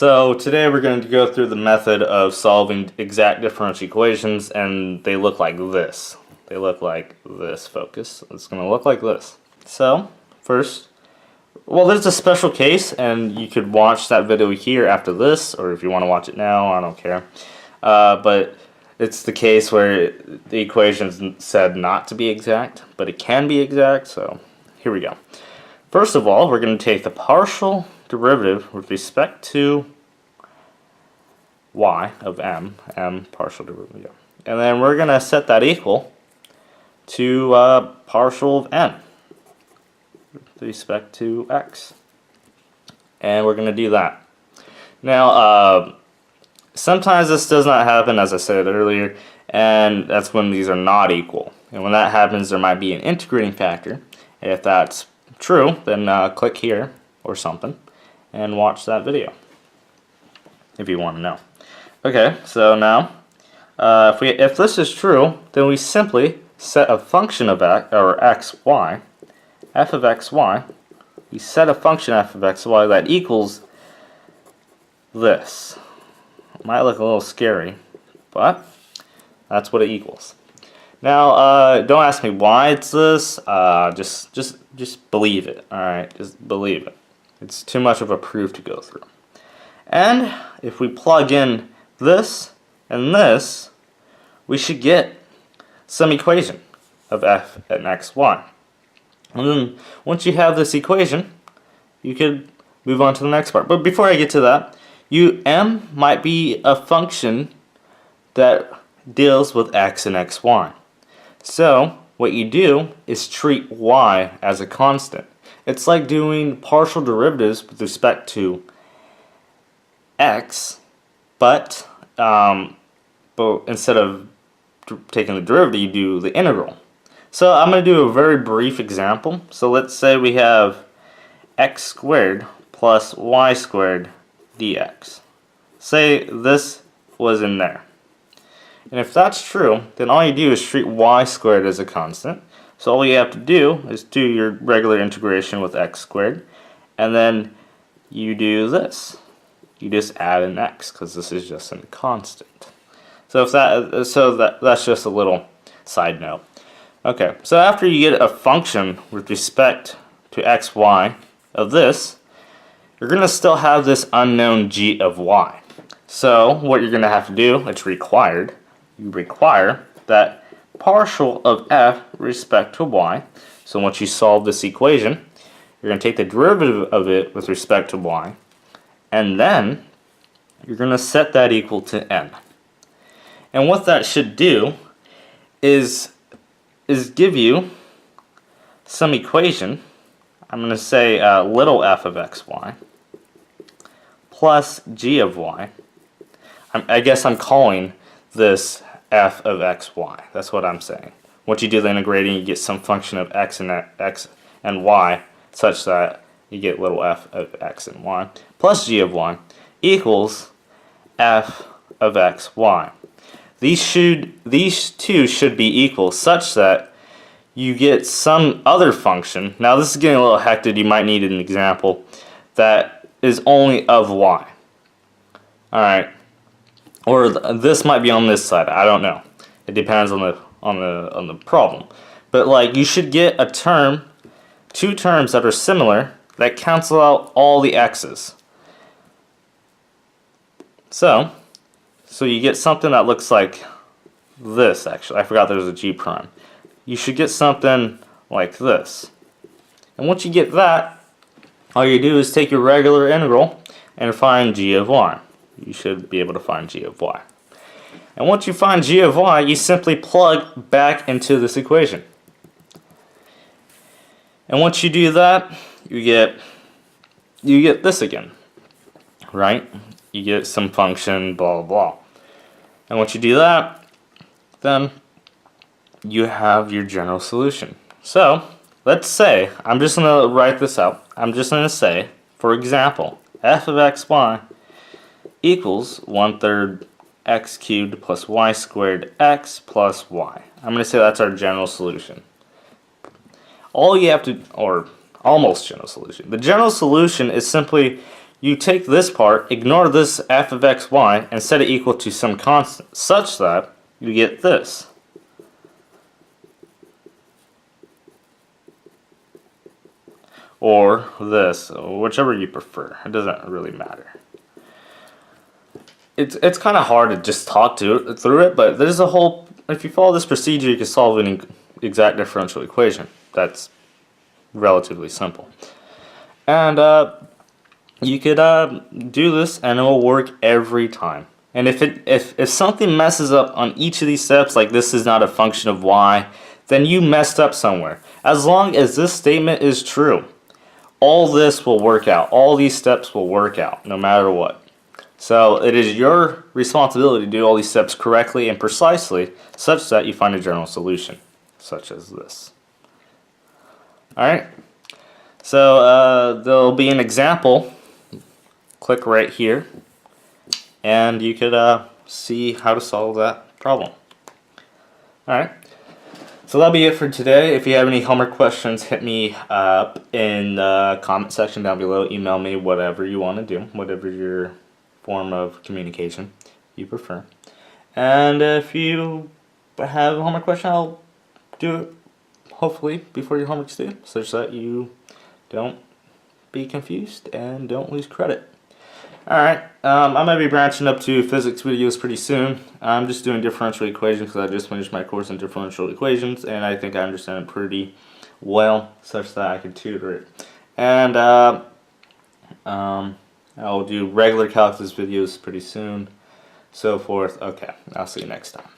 So today we're going to go through the method of solving exact differential equations, and they look like this. They look like this, focus. It's going to look like this. So first, well, there's a special case, and you could watch that video here after this, or if you want to watch it now, I don't care. But it's the case where the equation is said not to be exact, but it can be exact, so here we go. First of all, we're going to take the partial derivative with respect to y of m partial derivative, and then we're going to set that equal to partial of n with respect to x, and we're going to do that. Now sometimes this does not happen, as I said earlier, and that's when these are not equal, and when that happens there might be an integrating factor. If that's true, then click here or something and watch that video if you want to know. Okay, so now if this is true, then we simply set a function of x, or xy, f of xy. We set a function f of xy that equals this. It might look a little scary, but that's what it equals. Now, don't ask me why it's this. Just believe it. All right, just believe it. It's too much of a proof to go through. And if we plug in this and this, we should get some equation of f and xy. And then once you have this equation, you could move on to the next part. But before I get to that, m might be a function that deals with x and xy. So what you do is treat y as a constant. It's like doing partial derivatives with respect to x, but instead of taking the derivative, you do the integral. So I'm going to do a very brief example. So let's say we have x squared plus y squared dx. Say this was in there. And if that's true, then all you do is treat y squared as a constant. So all you have to do is do your regular integration with x squared, and then you do this. You just add an x because this is just a constant. So that's just a little side note. Okay, so after you get a function with respect to x, y of this, you're going to still have this unknown g of y. So what you're going to have to do, it's required, you require that partial of f with respect to y. So once you solve this equation, you're going to take the derivative of it with respect to y, and then you're going to set that equal to n. And what that should do is give you some equation. I'm going to say little f of xy plus g of y. I guess I'm calling this f of xy. That's what I'm saying. Once you do the integrating, you get some function of x and y such that you get little f of x and y plus g of y equals f of xy. These two should be equal such that you get some other function. Now this is getting a little hectic. You might need an example that is only of y. Alright. Or this might be on this side. I don't know. It depends on the problem. But like you should get a term, two terms that are similar that cancel out all the x's. So you get something that looks like this. Actually, I forgot there's a g prime. You should get something like this. And once you get that, all you do is take your regular integral and find g of y. You should be able to find g of y. And once you find g of y, you simply plug back into this equation. And once you do that, you get this again, right? You get some function, blah, blah, blah. And once you do that, then you have your general solution. So let's say, I'm just going to write this out. I'm just going to say, for example, f of xy equals 1/3 x cubed plus y squared x plus y. I'm going to say that's our general solution. All you have to, or almost general solution. The general solution is simply you take this part, ignore this f of x, y, and set it equal to some constant, such that you get this. Or this, whichever you prefer. It doesn't really matter. It's kind of hard to just talk through it, but there's a whole. If you follow this procedure, you can solve an exact differential equation. That's relatively simple, and you could do this, and it will work every time. And if something messes up on each of these steps, like this is not a function of y, then you messed up somewhere. As long as this statement is true, all this will work out. All these steps will work out, no matter what. So it is your responsibility to do all these steps correctly and precisely, such that you find a general solution, such as this. Alright, so there'll be an example. Click right here, and you could see how to solve that problem. Alright, so that'll be it for today. If you have any homework questions, hit me up in the comment section down below. Email me, whatever you want to do, whatever your form of communication you prefer. And if you have a homework question, I'll do it hopefully before your homework's due, such that you don't be confused and don't lose credit. Alright, I'm going to be branching up to physics videos pretty soon. I'm just doing differential equations because I just finished my course in differential equations, and I think I understand it pretty well, such that I can tutor it. And I'll do regular calculus videos pretty soon, so forth. Okay, I'll see you next time.